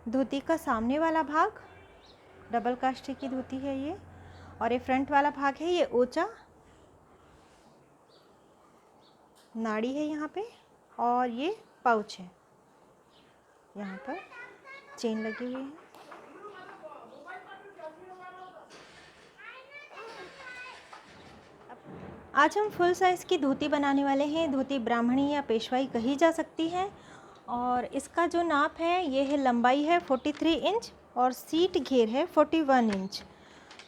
धोती का सामने वाला भाग डबल काष्ठी की धोती है ये, और ये फ्रंट वाला भाग है ये ओचा नाड़ी है यहाँ पे, और ये पाउच है, यहाँ पर चेन लगी हुई है। आज हम फुल साइज़ की धोती बनाने वाले हैं। धोती ब्राह्मणी या पेशवाई कही जा सकती है, और इसका जो नाप है ये है, लंबाई है 43 इंच और सीट घेर है 41 इंच।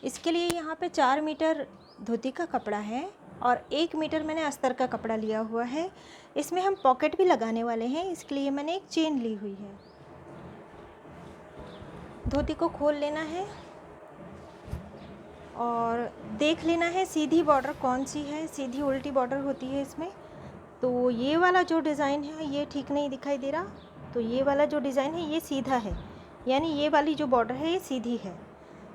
इसके लिए यहाँ पे 4 मीटर धोती का कपड़ा है और 1 मीटर मैंने अस्तर का कपड़ा लिया हुआ है। इसमें हम पॉकेट भी लगाने वाले हैं, इसके लिए मैंने एक चेन ली हुई है। धोती को खोल लेना है और देख लेना है सीधी बॉर्डर कौन सी है, सीधी उल्टी बॉर्डर होती है इसमें। तो ये वाला जो डिज़ाइन है ये ठीक नहीं दिखाई दे रहा, तो ये वाला जो डिज़ाइन है ये सीधा है, यानी ये वाली जो बॉर्डर है ये सीधी है।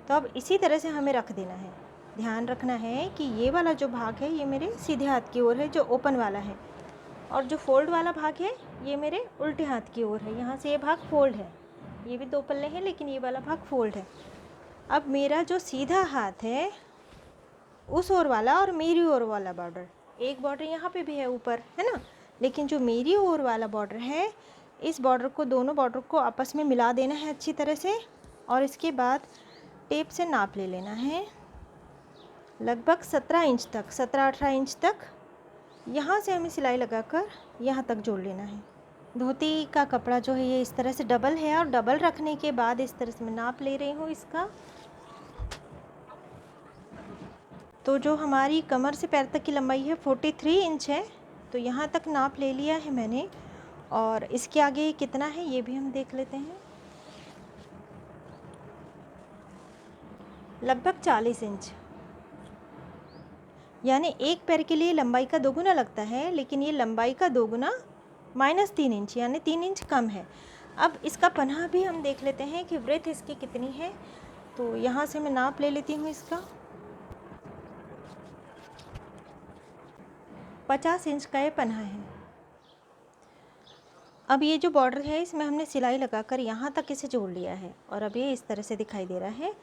तो अब इसी तरह से हमें रख देना है। ध्यान रखना है कि ये वाला जो भाग है ये मेरे सीधे हाथ की ओर है, जो ओपन वाला है, और जो फोल्ड वाला भाग है ये मेरे उल्टे हाथ की ओर है। यहाँ से ये भाग फोल्ड है, ये भी 2 पल्ले हैं लेकिन ये वाला भाग फोल्ड है। अब मेरा जो सीधा हाथ है उस ओर वाला और मेरी ओर वाला बॉर्डर, एक बॉर्डर यहाँ पे भी है ऊपर, है ना, लेकिन जो मेरी ओर वाला बॉर्डर है, इस बॉर्डर को, दोनों बॉर्डर को आपस में मिला देना है अच्छी तरह से, और इसके बाद टेप से नाप ले लेना है लगभग 17 इंच तक, 17-18 इंच तक। यहाँ से हमें सिलाई लगाकर यहाँ तक जोड़ लेना है। धोती का कपड़ा जो है ये इस तरह से डबल है, और डबल रखने के बाद इस तरह से मैं नाप ले रही हूँ इसका। तो जो हमारी कमर से पैर तक की लंबाई है 43 इंच है, तो यहाँ तक नाप ले लिया है मैंने, और इसके आगे कितना है ये भी हम देख लेते हैं। लगभग 40 इंच, यानी एक पैर के लिए लंबाई का 2 गुना लगता है, लेकिन ये लंबाई का 2 गुना -3 इंच, यानी 3 इंच कम है। अब इसका पन्हा भी हम देख लेते हैं कि वृत्त इसकी कितनी है। तो यहाँ से मैं नाप ले लेती हूँ इसका। 50 इंच का ये पन्हा है। अब ये जो बॉर्डर है इसमें हमने सिलाई लगाकर यहाँ तक इसे जोड़ लिया है, और अब ये इस तरह से दिखाई दे रहा है।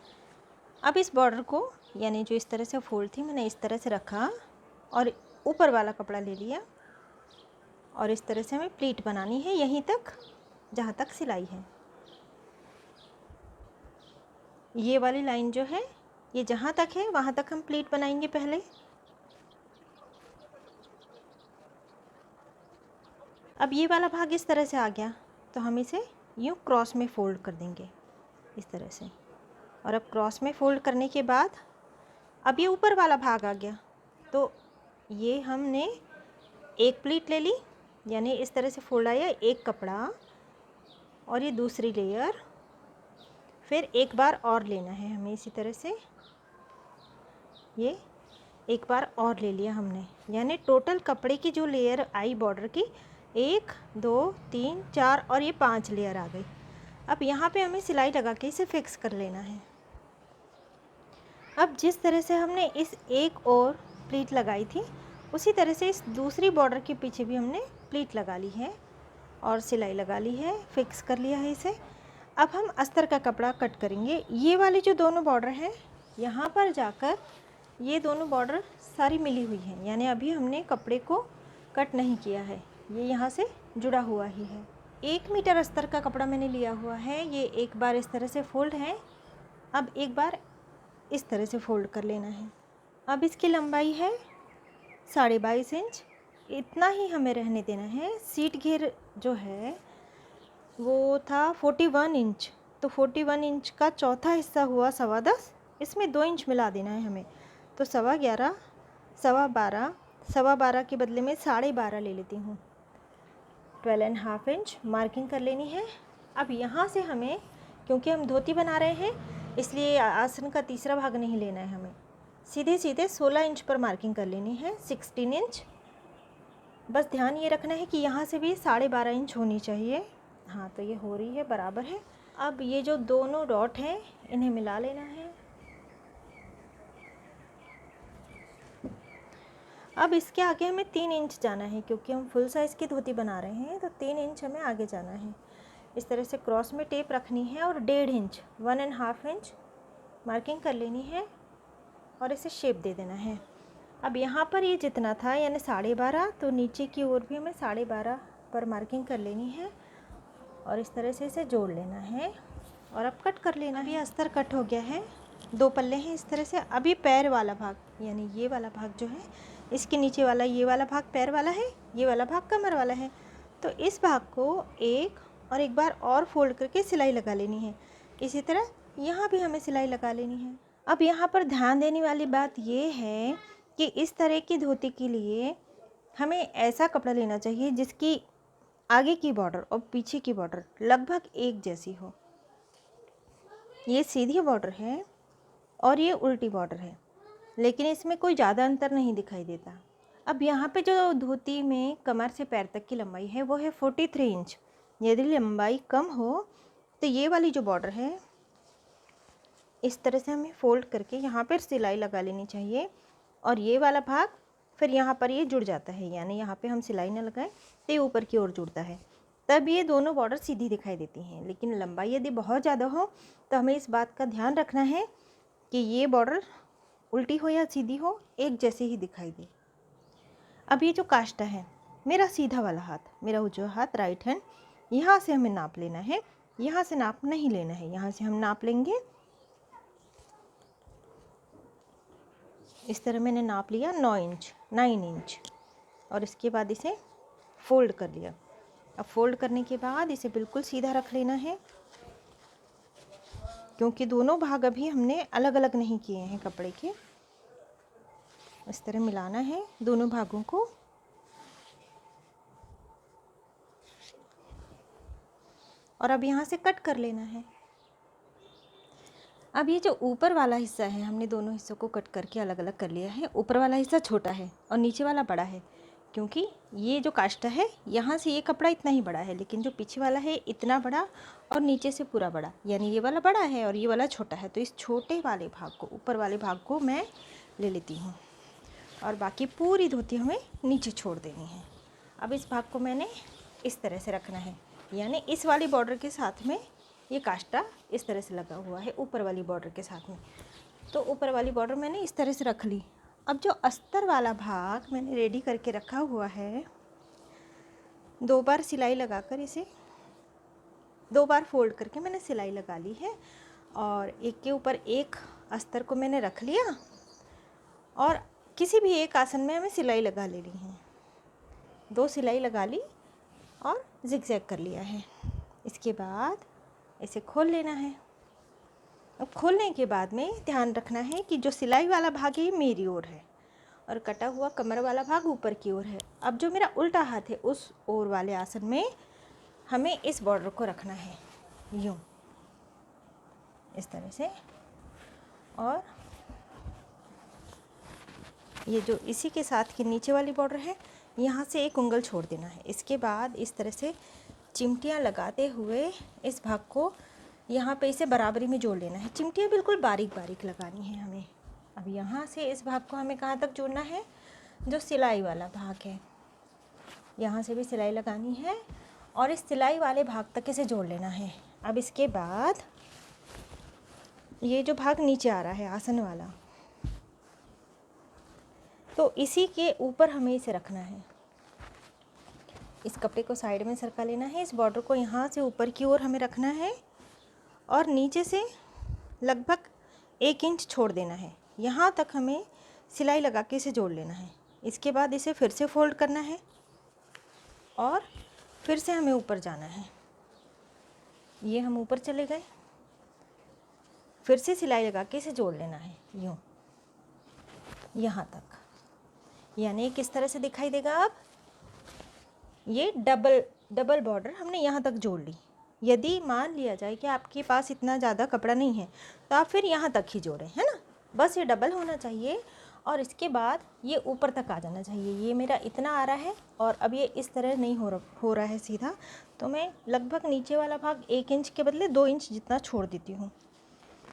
अब इस बॉर्डर को, यानी जो इस तरह से फोल्ड थी, मैंने इस तरह से रखा और ऊपर वाला कपड़ा ले लिया, और इस तरह से हमें प्लीट बनानी है यहीं तक जहाँ तक सिलाई है। ये वाली लाइन जो है ये जहाँ तक है वहाँ तक हम प्लीट बनाएंगे पहले। अब ये वाला भाग इस तरह से आ गया, तो हम इसे यूँ क्रॉस में फ़ोल्ड कर देंगे इस तरह से, और अब क्रॉस में फ़ोल्ड करने के बाद अब ये ऊपर वाला भाग आ गया, तो ये हमने एक प्लीट ले ली, यानी इस तरह से फोल्ड आया एक कपड़ा, और ये दूसरी लेयर, फिर एक बार और लेना है हमें इसी तरह से, ये एक बार और ले लिया हमने, यानी टोटल कपड़े की जो लेयर आई बॉर्डर की 1 2 3 4 और ये 5 लेयर आ गई। अब यहाँ पे हमें सिलाई लगा के इसे फिक्स कर लेना है। अब जिस तरह से हमने इस एक और प्लीट लगाई थी उसी तरह से इस दूसरी बॉर्डर के पीछे भी हमने प्लीट लगा ली है और सिलाई लगा ली है, फिक्स कर लिया है इसे। अब हम अस्तर का कपड़ा कट करेंगे। ये वाली जो दोनों बॉर्डर हैं यहाँ पर जाकर ये दोनों बॉर्डर सारी मिली हुई हैं, यानी अभी हमने कपड़े को कट नहीं किया है, ये यहाँ से जुड़ा हुआ ही है। 1 मीटर अस्तर का कपड़ा मैंने लिया हुआ है, ये एक बार इस तरह से फोल्ड है, अब एक बार इस तरह से फोल्ड कर लेना है। अब इसकी लंबाई है 22.5 इंच, इतना ही हमें रहने देना है। सीट घेर जो है वो था 41 इंच, तो 41 इंच का चौथा हिस्सा हुआ 10.25, इसमें 2 इंच मिला देना है हमें, तो 11.25, 12.25, 12.25 के बदले में 12.5 ले लेती हूँ। 12.5 इंच मार्किंग कर लेनी है। अब यहाँ से हमें, क्योंकि हम धोती बना रहे हैं इसलिए आसन का तीसरा भाग नहीं लेना है, हमें सीधे सीधे 16 इंच पर मार्किंग कर लेनी है, 16 इंच। बस ध्यान ये रखना है कि यहाँ से भी 12.5 इंच होनी चाहिए। हाँ, तो ये हो रही है, बराबर है। अब ये जो दोनों डॉट हैं इन्हें मिला लेना है। अब इसके आगे हमें 3 इंच जाना है, क्योंकि हम फुल साइज़ की धोती बना रहे हैं तो 3 इंच हमें आगे जाना है। इस तरह से क्रॉस में टेप रखनी है और 1.5 इंच 1.5 इंच मार्किंग कर लेनी है और इसे शेप दे देना है। अब यहाँ पर ये जितना था यानी 12.5, तो नीचे की ओर भी हमें 12.5 पर मार्किंग कर लेनी है और इस तरह से इसे जोड़ लेना है और अब कट कर लेना है। अस्तर कट हो गया है, 2 पल्ले हैं इस तरह से। अभी पैर वाला भाग यानी ये वाला भाग जो है, इसके नीचे वाला ये वाला भाग पैर वाला है, ये वाला भाग कमर वाला है। तो इस भाग को एक बार और फोल्ड करके सिलाई लगा लेनी है। इसी तरह यहाँ भी हमें सिलाई लगा लेनी है। अब यहाँ पर ध्यान देने वाली बात ये है कि इस तरह की धोती के लिए हमें ऐसा कपड़ा लेना चाहिए जिसकी आगे की बॉर्डर और पीछे की बॉर्डर लगभग एक जैसी हो। ये सीधी बॉर्डर है और ये उल्टी बॉर्डर है, लेकिन इसमें कोई ज़्यादा अंतर नहीं दिखाई देता। अब यहाँ पे जो धोती में कमर से पैर तक की लंबाई है वो है 43 इंच। यदि लंबाई कम हो तो ये वाली जो बॉर्डर है इस तरह से हमें फोल्ड करके यहाँ पर सिलाई लगा लेनी चाहिए और ये वाला भाग फिर यहाँ पर ये जुड़ जाता है, यानी यहाँ पे हम सिलाई ना लगाएं तो ये ऊपर की ओर जुड़ता है, तब ये दोनों बॉर्डर सीधी दिखाई देती हैं। लेकिन लंबाई यदि बहुत ज़्यादा हो तो हमें इस बात का ध्यान रखना है कि ये बॉर्डर उल्टी हो या सीधी हो, एक जैसे ही दिखाई दे। अब ये जो काष्टा है, मेरा सीधा वाला हाथ, मेरा उजवा हाथ राइट हैंड, यहाँ से हमें नाप लेना है, यहाँ से नाप नहीं लेना है। यहाँ से हम नाप लेंगे, इस तरह मैंने नाप लिया 9 इंच और इसके बाद इसे फोल्ड कर लिया। अब फोल्ड करने के बाद इसे बिल्कुल सीधा रख लेना है, क्योंकि दोनों भाग अभी हमने अलग अलग नहीं किए हैं कपड़े के। इस तरह मिलाना है दोनों भागों को और अब यहाँ से कट कर लेना है। अब ये जो ऊपर वाला हिस्सा है, हमने दोनों हिस्सों को कट करके अलग अलग कर लिया है। ऊपर वाला हिस्सा छोटा है और नीचे वाला बड़ा है, क्योंकि ये जो काष्टा है यहाँ से ये कपड़ा इतना ही बड़ा है, लेकिन जो पीछे वाला है इतना बड़ा और नीचे से पूरा बड़ा, यानी ये वाला बड़ा है और ये वाला छोटा है। तो इस छोटे वाले भाग को, ऊपर वाले भाग को मैं ले लेती हूँ और बाकी पूरी धोती हमें नीचे छोड़ देनी है। अब इस भाग को मैंने इस तरह से रखना है, यानी इस वाली बॉर्डर के साथ में ये काष्टा इस तरह से लगा हुआ है ऊपर वाली बॉर्डर के साथ में। तो ऊपर वाली बॉर्डर मैंने इस तरह से रख ली। अब जो अस्तर वाला भाग मैंने रेडी करके रखा हुआ है, 2 बार सिलाई लगाकर इसे 2 बार फोल्ड करके मैंने सिलाई लगा ली है और एक के ऊपर एक अस्तर को मैंने रख लिया और किसी भी एक आसन में हमें सिलाई लगा लेनी है। 2 सिलाई लगा ली और जिगजैग कर लिया है। इसके बाद इसे खोल लेना है। अब खोलने के बाद में ध्यान रखना है कि जो सिलाई वाला भाग है ये मेरी ओर है और कटा हुआ कमर वाला भाग ऊपर की ओर है। अब जो मेरा उल्टा हाथ है उस ओर वाले आसन में हमें इस बॉर्डर को रखना है यूँ, इस तरह से। और ये जो इसी के साथ की नीचे वाली बॉर्डर है, यहाँ से एक उंगल छोड़ देना है। इसके बाद इस तरह से चिमटियाँ लगाते हुए इस भाग को यहाँ पे इसे बराबरी में जोड़ लेना है। चिमटियाँ बिल्कुल बारीक बारीक लगानी है हमें। अब यहाँ से इस भाग को हमें कहाँ तक जोड़ना है, जो सिलाई वाला भाग है, यहाँ से भी सिलाई लगानी है और इस सिलाई वाले भाग तक इसे जोड़ लेना है। अब इसके बाद ये जो भाग नीचे आ रहा है आसन वाला, तो इसी के ऊपर हमें इसे रखना है। इस कपड़े को साइड में सरका लेना है, इस बॉर्डर को यहाँ से ऊपर की ओर हमें रखना है और नीचे से लगभग 1 इंच छोड़ देना है। यहाँ तक हमें सिलाई लगा के इसे जोड़ लेना है। इसके बाद इसे फिर से फोल्ड करना है और फिर से हमें ऊपर जाना है। ये हम ऊपर चले गए, फिर से सिलाई लगा के इसे जोड़ लेना है यूँ यहाँ तक, यानी किस तरह से दिखाई देगा। अब ये डबल बॉर्डर हमने यहाँ तक जोड़ ली। यदि मान लिया जाए कि आपके पास इतना ज़्यादा कपड़ा नहीं है तो आप फिर यहाँ तक ही जोड़ें, है ना। बस ये डबल होना चाहिए और इसके बाद ये ऊपर तक आ जाना चाहिए। ये मेरा इतना आ रहा है और अब ये इस तरह नहीं हो रहा है सीधा, तो मैं लगभग नीचे वाला भाग 1 इंच के बदले 2 इंच जितना छोड़ देती हूँ,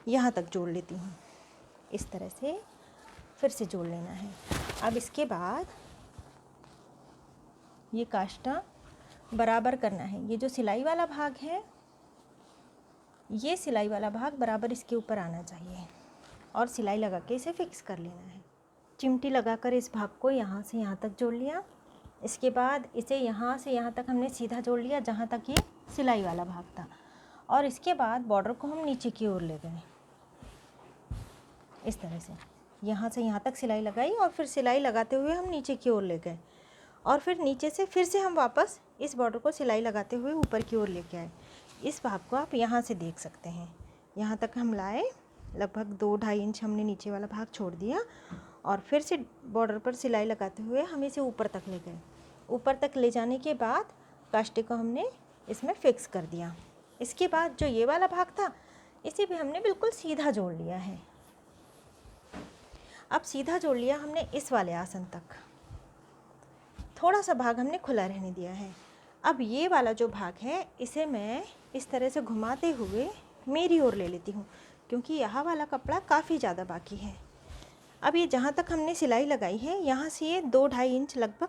यहाँ तक जोड़ लेती हूँ। इस तरह से फिर से जोड़ लेना है। अब इसके बाद ये काष्टा बराबर करना है। ये जो सिलाई वाला भाग है, ये सिलाई वाला भाग बराबर इसके ऊपर आना चाहिए और सिलाई लगा के इसे फिक्स कर लेना है। चिमटी लगाकर इस भाग को यहाँ से यहाँ तक जोड़ लिया। इसके बाद इसे यहाँ से यहाँ तक हमने सीधा जोड़ लिया जहाँ तक ये सिलाई वाला भाग था, और इसके बाद बॉर्डर को हम नीचे की ओर ले गए इस तरह से। यहाँ से यहाँ तक सिलाई लगाई और फिर सिलाई लगाते हुए हम नीचे की ओर ले गए, और फिर नीचे से फिर से हम वापस इस बॉर्डर को सिलाई लगाते हुए ऊपर की ओर लेके आए। इस भाग को आप यहाँ से देख सकते हैं, यहाँ तक हम लाए, लगभग 2-2.5 इंच हमने नीचे वाला भाग छोड़ दिया, और फिर से बॉर्डर पर सिलाई लगाते हुए हम इसे ऊपर तक ले गए। ऊपर तक ले जाने के बाद कास्टे को हमने इसमें फ़िक्स कर दिया। इसके बाद जो ये वाला भाग था, इसे भी हमने बिल्कुल सीधा जोड़ लिया है। अब सीधा जोड़ लिया हमने इस वाले आसन तक, थोड़ा सा भाग हमने खुला रहने दिया है। अब ये वाला जो भाग है, इसे मैं इस तरह से घुमाते हुए मेरी ओर ले लेती हूँ, क्योंकि यहाँ वाला कपड़ा काफ़ी ज़्यादा बाकी है। अब ये जहाँ तक हमने सिलाई लगाई है, यहाँ से ये 2-2.5 इंच लगभग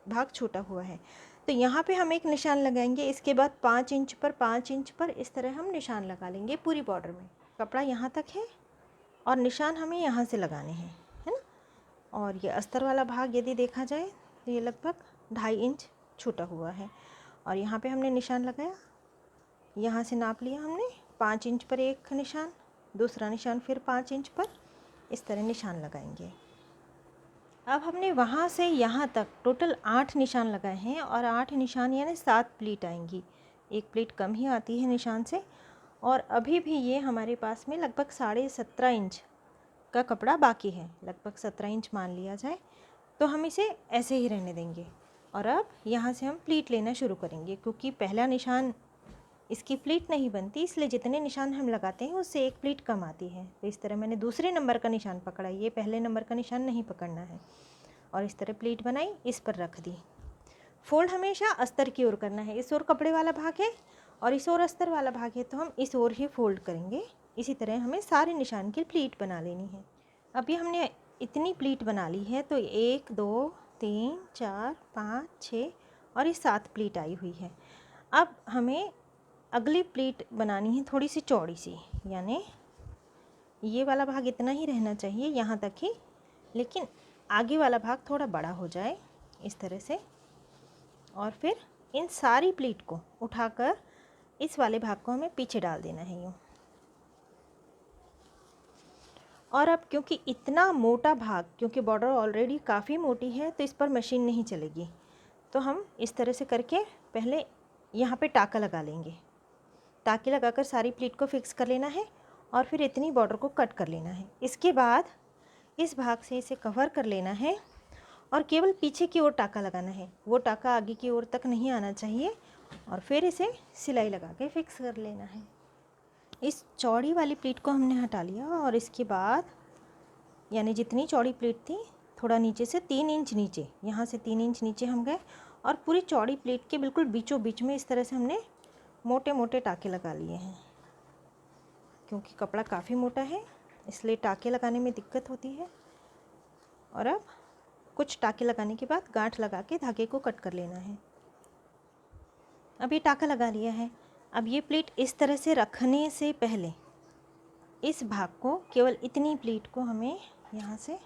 भाग छूटा हुआ है, तो यहाँ पे हम एक निशान लगाएंगे। इसके बाद 5 इंच पर 5 इंच पर इस तरह हम निशान लगा लेंगे पूरी बॉर्डर में। कपड़ा यहाँ तक है और निशान हमें यहाँ से लगाने हैं, है ना। और ये अस्तर वाला भाग यदि देखा जाए तो ये लगभग 2.5 इंच छूटा हुआ है, और यहाँ पे हमने निशान लगाया। यहाँ से नाप लिया हमने, 5 इंच पर एक निशान, दूसरा निशान फिर 5 इंच पर, इस तरह निशान लगाएंगे। अब हमने वहाँ से यहाँ तक टोटल 8 निशान लगाए हैं, और 8 निशान यानी 7 प्लीट आएंगी। एक प्लीट कम ही आती है निशान से, और अभी भी ये हमारे पास में लगभग 17.5 इंच का कपड़ा बाकी है, लगभग 17 इंच मान लिया जाए, तो हम इसे ऐसे ही रहने देंगे। और अब यहाँ से हम प्लीट लेना शुरू करेंगे, क्योंकि पहला निशान इसकी प्लीट नहीं बनती, इसलिए जितने निशान हम लगाते हैं उससे एक प्लीट कम आती है। तो इस तरह मैंने दूसरे नंबर का निशान पकड़ा, ये पहले नंबर का निशान नहीं पकड़ना है, और इस तरह प्लीट बनाई, इस पर रख दी। फोल्ड हमेशा अस्तर की ओर करना है। इस ओर कपड़े वाला भाग है और इस ओर अस्तर वाला भाग है, तो हम इस ओर ही फोल्ड करेंगे। इसी तरह हमें सारे निशान की प्लीट बना लेनी है। अभी हमने इतनी प्लीट बना ली है, तो 1 2 3 4 5 6 और ये 7 प्लीट आई हुई है। अब हमें अगली प्लीट बनानी है थोड़ी सी चौड़ी सी, यानी ये वाला भाग इतना ही रहना चाहिए यहाँ तक ही, लेकिन आगे वाला भाग थोड़ा बड़ा हो जाए इस तरह से। और फिर इन सारी प्लीट को उठाकर इस वाले भाग को हमें पीछे डाल देना है यूँ। और अब क्योंकि इतना मोटा भाग, क्योंकि बॉर्डर ऑलरेडी काफ़ी मोटी है, तो इस पर मशीन नहीं चलेगी, तो हम इस तरह से करके पहले यहाँ पे टाका लगा लेंगे। टाके लगाकर सारी प्लीट को फिक्स कर लेना है, और फिर इतनी बॉर्डर को कट कर लेना है। इसके बाद इस भाग से इसे कवर कर लेना है, और केवल पीछे की ओर टाका लगाना है, वो टाका आगे की ओर तक नहीं आना चाहिए, और फिर इसे सिलाई लगा के फिक्स कर लेना है। इस चौड़ी वाली प्लीट को हमने हटा लिया, और इसके बाद यानी जितनी चौड़ी प्लीट थी, थोड़ा नीचे से 3 इंच नीचे, यहाँ से 3 इंच नीचे हम गए, और पूरी चौड़ी प्लीट के बिल्कुल बीचों बीच में इस तरह से हमने मोटे मोटे टाके लगा लिए हैं। क्योंकि कपड़ा काफ़ी मोटा है, इसलिए टाके लगाने में दिक्कत होती है। और अब कुछ टाके लगाने के बाद गांठ लगा के धागे को कट कर लेना है। अब ये टाका लगा लिया है। अब ये प्लीट इस तरह से रखने से पहले इस भाग को, केवल इतनी प्लीट को हमें यहाँ से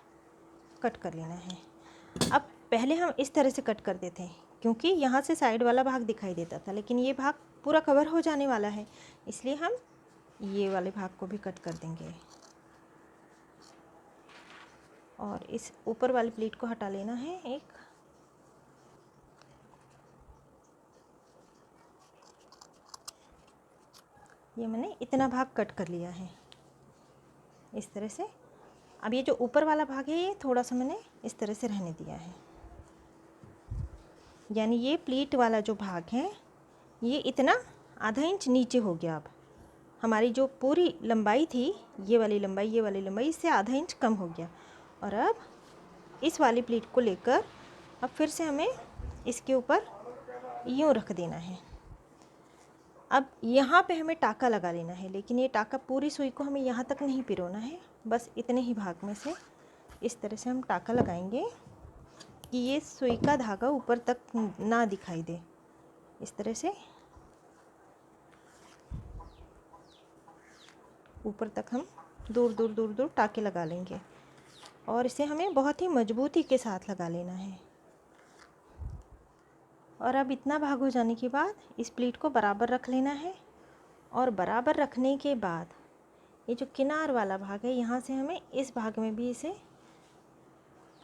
कट कर लेना है। अब पहले हम इस तरह से कट करते थे, क्योंकि यहाँ से साइड वाला भाग दिखाई देता था, लेकिन ये भाग पूरा कवर हो जाने वाला है, इसलिए हम ये वाले भाग को भी कट कर देंगे। और इस ऊपर वाली प्लीट को हटा लेना है एक। ये मैंने इतना भाग कट कर लिया है इस तरह से। अब ये जो ऊपर वाला भाग है, ये थोड़ा सा मैंने इस तरह से रहने दिया है, यानी ये प्लीट वाला जो भाग है, ये इतना आधा इंच नीचे हो गया। अब हमारी जो पूरी लंबाई थी, ये वाली लंबाई इससे आधा इंच कम हो गया। और अब इस वाली प्लीट को लेकर अब फिर से हमें इसके ऊपर यूँ रख देना है। अब यहाँ पे हमें टाका लगा लेना है, लेकिन ये टाका पूरी सुई को हमें यहाँ तक नहीं पिरोना है, बस इतने ही भाग में से इस तरह से हम टाका लगाएंगे कि ये सुई का धागा ऊपर तक ना दिखाई दे। इस तरह से ऊपर तक हम दूर दूर दूर दूर टाँके लगा लेंगे और इसे हमें बहुत ही मजबूती के साथ लगा लेना है। और अब इतना भाग हो जाने के बाद इस प्लीट को बराबर रख लेना है और बराबर रखने के बाद ये जो किनार वाला भाग है यहाँ से हमें इस भाग में भी इसे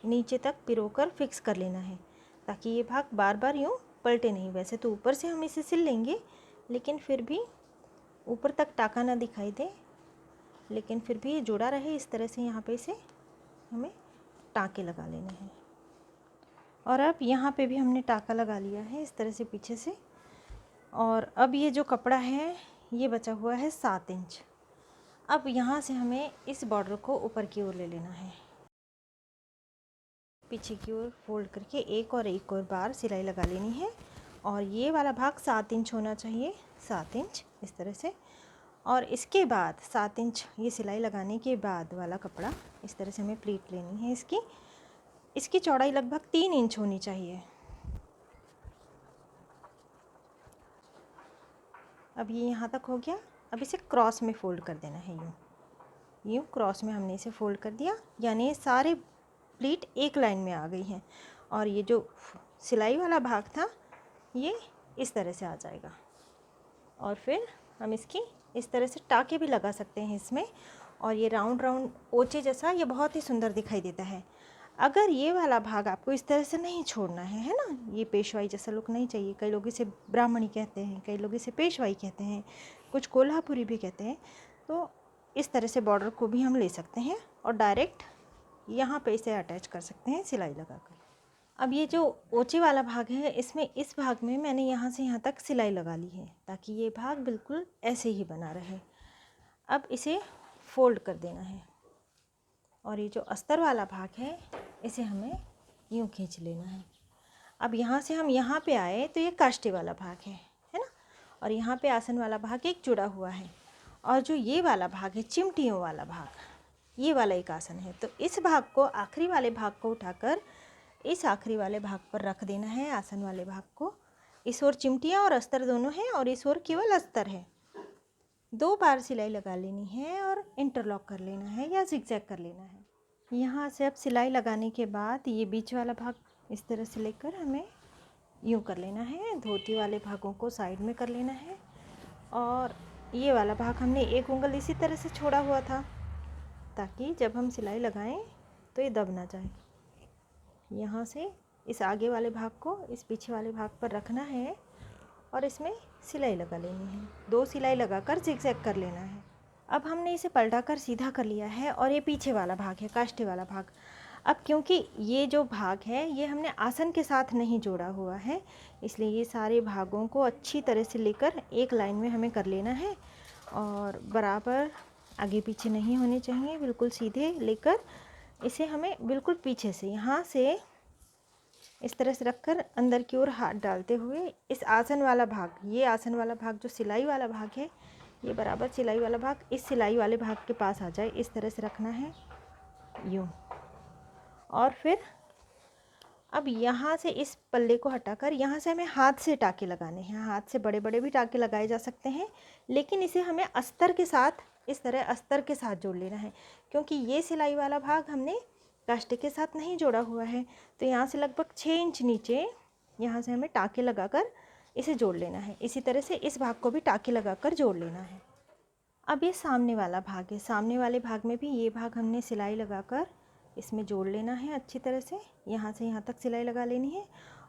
नीचे तक पिरोकर फिक्स कर लेना है ताकि ये भाग बार बार यूँ पलटे नहीं। वैसे तो ऊपर से हम इसे सिल लेंगे लेकिन फिर भी ऊपर तक टाँका ना दिखाई दे, लेकिन फिर भी ये जुड़ा रहे इस तरह से यहाँ पे इसे हमें टाँके लगा लेने हैं। और अब यहाँ पे भी हमने टाँका लगा लिया है इस तरह से पीछे से। और अब ये जो कपड़ा है ये बचा हुआ है 7 इंच। अब यहाँ से हमें इस बॉर्डर को ऊपर की ओर ले लेना है, पीछे की ओर फोल्ड करके एक और बार सिलाई लगा लेनी है। और ये वाला भाग 7 इंच होना चाहिए, 7 इंच इस तरह से। और इसके बाद 7 इंच ये सिलाई लगाने के बाद वाला कपड़ा इस तरह से हमें प्लीट लेनी है। इसकी चौड़ाई लगभग 3 इंच होनी चाहिए। अब ये यहाँ तक हो गया। अब इसे क्रॉस में फ़ोल्ड कर देना है, यूँ क्रॉस में हमने इसे फ़ोल्ड कर दिया, यानी सारे प्लीट एक लाइन में आ गई हैं। और ये जो सिलाई वाला भाग था ये इस तरह से आ जाएगा। और फिर हम इसकी इस तरह से टाँके भी लगा सकते हैं इसमें। और ये राउंड राउंड ओचे जैसा ये बहुत ही सुंदर दिखाई देता है। अगर ये वाला भाग आपको इस तरह से नहीं छोड़ना है ना, ये पेशवाई जैसा लुक नहीं चाहिए। कई लोग इसे ब्राह्मणी कहते हैं, कई लोग इसे पेशवाई कहते हैं, कुछ कोल्हापुरी भी कहते हैं। तो इस तरह से बॉर्डर को भी हम ले सकते हैं और डायरेक्ट यहाँ पे इसे अटैच कर सकते हैं सिलाई लगाकर। अब ये जो ओचे वाला भाग है इसमें इस भाग में मैंने यहाँ से यहाँ तक सिलाई लगा ली है ताकि ये भाग बिल्कुल ऐसे ही बना रहे। अब इसे फोल्ड कर देना है और ये जो अस्तर वाला भाग है इसे हमें यूँ खींच लेना है। अब यहाँ से हम यहाँ पे आए तो ये काष्टे वाला भाग है ना, और यहाँ पे आसन वाला भाग एक जुड़ा हुआ है। और जो ये वाला भाग है चिमटियों वाला भाग, ये वाला एक आसन है। तो इस भाग को, आखिरी वाले भाग को उठाकर इस आखिरी वाले भाग पर रख देना है, आसन वाले भाग को। इस ओर चिमटियाँ और अस्तर दोनों हैं और इस ओर केवल अस्तर है। 2 बार सिलाई लगा लेनी है और इंटरलॉक कर लेना है या जिगजैग कर लेना है। यहाँ से अब सिलाई लगाने के बाद ये बीच वाला भाग इस तरह से लेकर हमें यूँ कर लेना है। धोती वाले भागों को साइड में कर लेना है। और ये वाला भाग हमने एक उंगल इसी तरह से छोड़ा हुआ था ताकि जब हम सिलाई लगाएं तो ये दब ना जाए। यहाँ से इस आगे वाले भाग को इस पीछे वाले भाग पर रखना है और इसमें सिलाई लगा लेनी है। 2 सिलाई लगाकर जिगजैग कर लेना है। अब हमने इसे पलटाकर सीधा कर लिया है और ये पीछे वाला भाग है, काष्टे वाला भाग। अब क्योंकि ये जो भाग है ये हमने आसन के साथ नहीं जोड़ा हुआ है, इसलिए ये सारे भागों को अच्छी तरह से लेकर एक लाइन में हमें कर लेना है। और बराबर आगे पीछे नहीं होने चाहिए, बिल्कुल सीधे लेकर इसे हमें बिल्कुल पीछे से यहाँ से इस तरह से रखकर अंदर की ओर हाथ डालते हुए इस आसन वाला भाग, ये आसन वाला भाग जो सिलाई वाला भाग है, ये बराबर सिलाई वाला भाग इस सिलाई वाले भाग के पास आ जाए, इस तरह से रखना है यूँ। और फिर अब यहाँ से इस पल्ले को हटाकर यहाँ से हमें हाथ से टाँके लगाने हैं। हाथ से बड़े बड़े भी टाँके लगाए जा सकते हैं, लेकिन इसे हमें अस्तर के साथ, इस तरह अस्तर के साथ जोड़ लेना है क्योंकि ये सिलाई वाला भाग हमने काष्टे के साथ नहीं जोड़ा हुआ है। तो यहाँ से लगभग 6 इंच नीचे यहाँ से हमें टाँके लगाकर इसे जोड़ लेना है। इसी तरह से इस भाग को भी टाँके लगाकर जोड़ लेना है। अब ये सामने वाला भाग है, सामने वाले भाग में भी ये भाग हमने सिलाई लगाकर इसमें जोड़ लेना है अच्छी तरह से। यहाँ से यहाँ तक सिलाई लगा लेनी है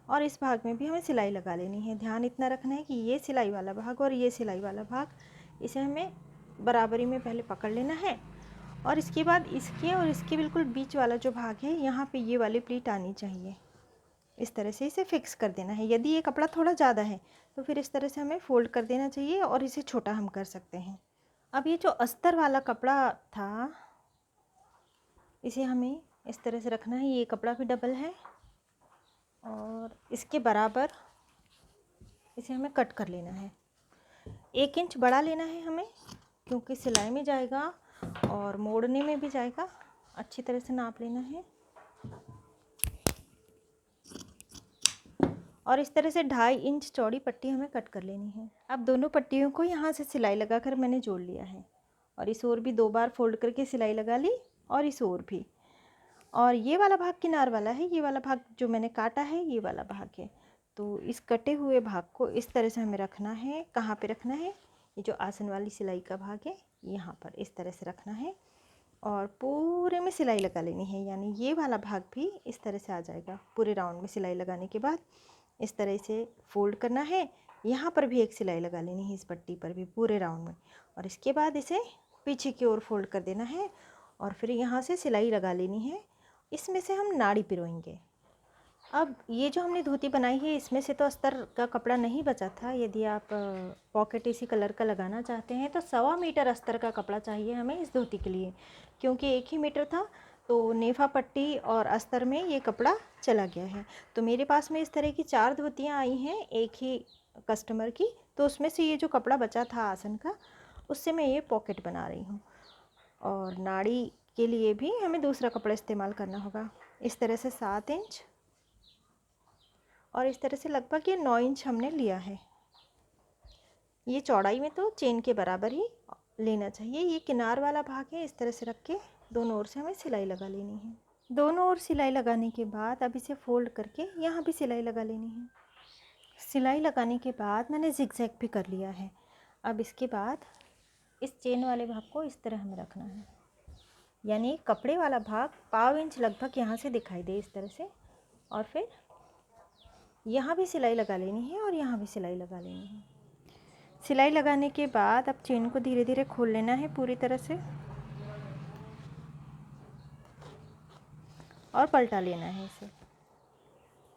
और इस भाग में भी हमें सिलाई लगा लेनी है। ध्यान इतना रखना है कि ये सिलाई वाला भाग और ये सिलाई वाला भाग, इसे हमें बराबरी में पहले पकड़ लेना है और इसके बाद इसके और इसके बिल्कुल बीच वाला जो भाग है यहाँ पे ये वाली प्लीट आनी चाहिए। इस तरह से इसे फिक्स कर देना है। यदि ये कपड़ा थोड़ा ज़्यादा है तो फिर इस तरह से हमें फ़ोल्ड कर देना चाहिए और इसे छोटा हम कर सकते हैं। अब ये जो अस्तर वाला कपड़ा था इसे हमें इस तरह से रखना है। ये कपड़ा भी डबल है और इसके बराबर इसे हमें कट कर लेना है। 1 इंच बड़ा लेना है हमें क्योंकि सिलाई में जाएगा और मोड़ने में भी जाएगा। अच्छी तरह से नाप लेना है और इस तरह से 2.5 इंच चौड़ी पट्टी हमें कट कर लेनी है। अब दोनों पट्टियों को यहाँ से सिलाई लगाकर मैंने जोड़ लिया है और इस ओर भी 2 बार फोल्ड करके सिलाई लगा ली और इस ओर भी। और ये वाला भाग किनार वाला है, ये वाला भाग जो मैंने काटा है ये वाला भाग है। तो इस कटे हुए भाग को इस तरह से हमें रखना है। कहाँ पे रखना है? ये जो आसन वाली सिलाई का भाग है यहाँ पर इस तरह से रखना है और पूरे में सिलाई लगा लेनी है। यानी ये वाला भाग भी इस तरह से आ जाएगा। पूरे राउंड में सिलाई लगाने के बाद इस तरह से फोल्ड करना है। यहाँ पर भी एक सिलाई लगा लेनी है, इस पट्टी पर भी पूरे राउंड में, और इसके बाद इसे पीछे की ओर फोल्ड कर देना है और फिर यहाँ से सिलाई लगा लेनी है। इसमें से हम नाड़ी पिरोएंगे। अब ये जो हमने धोती बनाई है इसमें से तो अस्तर का कपड़ा नहीं बचा था। यदि आप पॉकेट इसी कलर का लगाना चाहते हैं तो 1.25 मीटर अस्तर का कपड़ा चाहिए हमें इस धोती के लिए, क्योंकि 1 ही मीटर था तो नेफा पट्टी और अस्तर में ये कपड़ा चला गया है। तो मेरे पास में इस तरह की 4 धोतियाँ आई हैं एक ही कस्टमर की, तो उसमें से ये जो कपड़ा बचा था आसन का उससे मैं ये पॉकेट बना रही हूँ। और नाड़ी के लिए भी हमें दूसरा कपड़ा इस्तेमाल करना होगा। इस तरह से 7 इंच और इस तरह से लगभग ये 9 इंच हमने लिया है। ये चौड़ाई में तो चेन के बराबर ही लेना चाहिए। ये किनार वाला भाग है, इस तरह से रख के दोनों ओर से हमें सिलाई लगा लेनी है। दोनों ओर सिलाई लगाने के बाद अब इसे फोल्ड करके यहाँ भी सिलाई लगा लेनी है। सिलाई लगाने के बाद मैंने जिगजैग भी कर लिया है। अब इसके बाद इस चेन वाले भाग को इस तरह हमें रखना है, यानी कपड़े वाला भाग 1/2 इंच लगभग यहाँ से दिखाई दे इस तरह से, और फिर यहाँ भी सिलाई लगा लेनी है और यहाँ भी सिलाई लगा लेनी है। सिलाई लगाने के बाद अब चेन को धीरे धीरे खोल लेना है पूरी तरह से और पलटा लेना है इसे।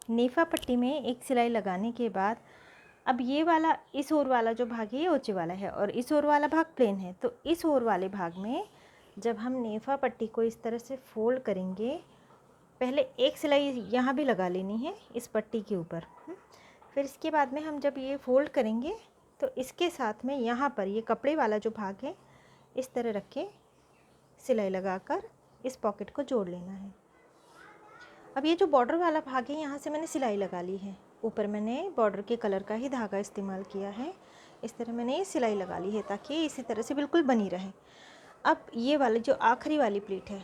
नेफा पट्टी में एक सिलाई लगाने के बाद अब ये वाला इस ओर वाला जो भाग है ये ऊंचे वाला है और इस ओर वाला भाग प्लेन है। तो इस ओर वाले भाग में जब हम नेफा पट्टी को इस तरह से फोल्ड करेंगे, पहले एक सिलाई यहाँ भी लगा लेनी है इस पट्टी के ऊपर। फिर इसके बाद में हम जब ये फोल्ड करेंगे तो इसके साथ में यहाँ पर ये कपड़े वाला जो भाग है इस तरह रख के सिलाई लगाकर इस पॉकेट को जोड़ लेना है। अब ये जो बॉर्डर वाला भाग है यहाँ से मैंने सिलाई लगा ली है। ऊपर मैंने बॉर्डर के कलर का ही धागा इस्तेमाल किया है। इस तरह मैंने ये सिलाई लगा ली है ताकि इसी तरह से बिल्कुल बनी रहे। अब ये वाली जो आखिरी वाली प्लीट है,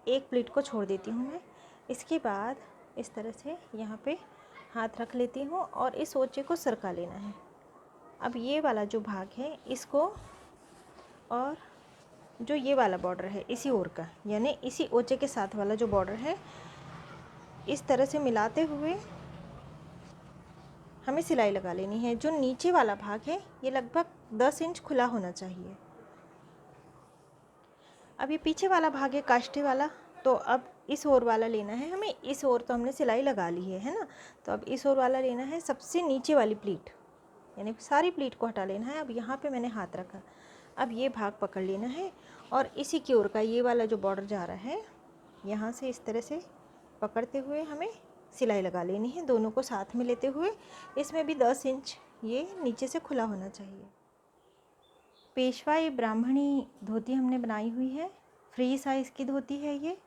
एक प्लीट को छोड़ देती हूँ मैं। इसके बाद इस तरह से यहाँ पे हाथ रख लेती हूँ और इस ओचे को सरका लेना है। अब ये वाला जो भाग है इसको और जो ये वाला बॉर्डर है इसी ओर का, यानी इसी ओचे के साथ वाला जो बॉर्डर है, इस तरह से मिलाते हुए हमें सिलाई लगा लेनी है। जो नीचे वाला भाग है ये लगभग 10 इंच खुला होना चाहिए। अब ये पीछे वाला भाग है काष्ठे वाला, तो अब इस ओर वाला लेना है हमें। इस ओर तो हमने सिलाई लगा ली है ना, तो अब इस ओर वाला लेना है सबसे नीचे वाली प्लीट, यानी सारी प्लीट को हटा लेना है। अब यहाँ पे मैंने हाथ रखा, अब ये भाग पकड़ लेना है और इसी की ओर का ये वाला जो बॉर्डर जा रहा है यहाँ से इस तरह से पकड़ते हुए हमें सिलाई लगा लेनी है, दोनों को साथ में लेते हुए। इसमें भी 10 इंच ये नीचे से खुला होना चाहिए। पेशवाई ब्राह्मणी धोती हमने बनाई हुई है, फ्री साइज़ की धोती है ये।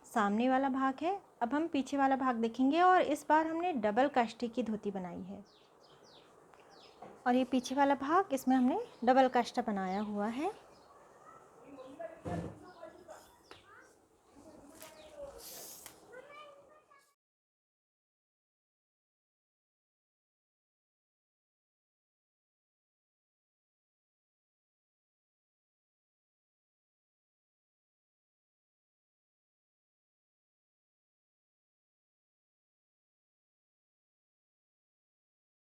सामने वाला भाग है। अब हम पीछे वाला भाग देखेंगे और इस बार हमने डबल काष्ठी की धोती बनाई है और ये पीछे वाला भाग इसमें हमने डबल काष्ठा बनाया हुआ है।